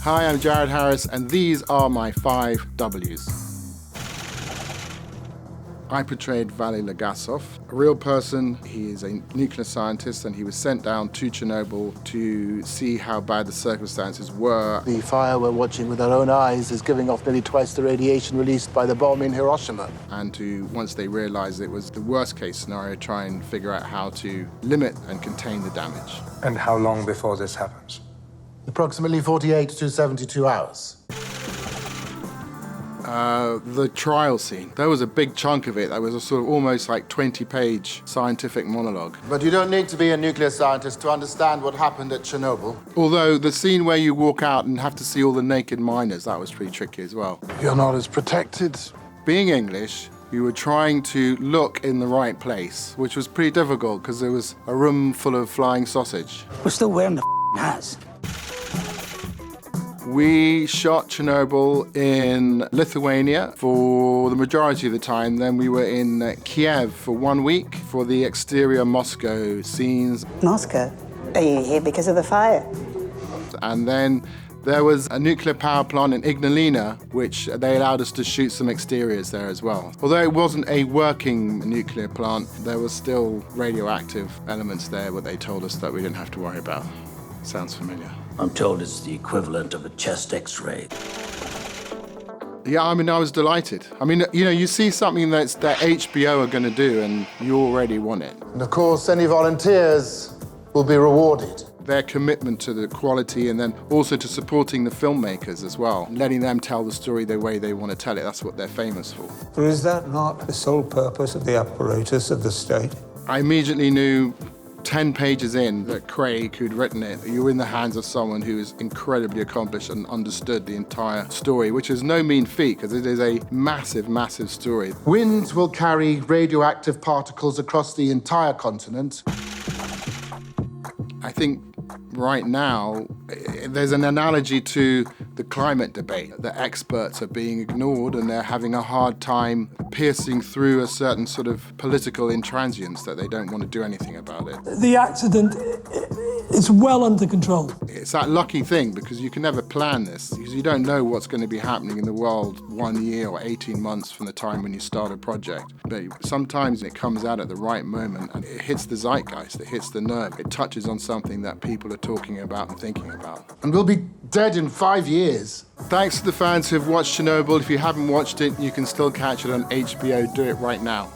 Hi, I'm Jared Harris, and these are my 5 W's. I portrayed Vali Legasov, a real person. He is a nuclear scientist, and he was sent down to Chernobyl to see how bad the circumstances were. The fire we're watching with our own eyes is giving off nearly twice the radiation released by the bomb in Hiroshima. And to, once they realized it was the worst case scenario, try and figure out how to limit and contain the damage. And how long before this happens? Approximately 48 to 72 hours. The trial scene, there was a big chunk of it. That was a sort of almost like 20-page scientific monologue. But you don't need to be a nuclear scientist to understand what happened at Chernobyl. Although the scene where you walk out and have to see all the naked miners, that was pretty tricky as well. You're not as protected. Being English, you were trying to look in the right place, which was pretty difficult because there was a room full of flying sausage. We're still wearing the hats. We shot Chernobyl in Lithuania for the majority of the time. Then we were in Kiev for 1 week for the exterior Moscow scenes. Moscow? Are you here because of the fire? And then there was a nuclear power plant in Ignalina, which they allowed us to shoot some exteriors there as well. Although it wasn't a working nuclear plant, there was still radioactive elements there, but they told us that we didn't have to worry about. Sounds familiar. I'm told it's the equivalent of a chest X-ray. Yeah, I mean, I was delighted. I mean, you know, you see something that HBO are going to do, and you already want it. And of course, any volunteers will be rewarded. Their commitment to the quality and then also to supporting the filmmakers as well, letting them tell the story the way they want to tell it. That's what they're famous for. But is that not the sole purpose of the apparatus of the state? I immediately knew 10 pages in that Craig, who'd written it, you were in the hands of someone who is incredibly accomplished and understood the entire story, which is no mean feat, because it is a massive, massive story. Winds will carry radioactive particles across the entire continent. I think right now, there's an analogy to the climate debate. The experts are being ignored and they're having a hard time piercing through a certain sort of political intransience that they don't want to do anything about it. The accident is well under control. It's that lucky thing because you can never plan this because you don't know what's going to be happening in the world 1 year or 18 months from the time when you start a project. But sometimes it comes out at the right moment and it hits the zeitgeist, it hits the nerve, it touches on something that people are talking about and thinking about. And we'll be dead in 5 years. Thanks to the fans who've watched Chernobyl. If you haven't watched it, you can still catch it on HBO. Do it right now.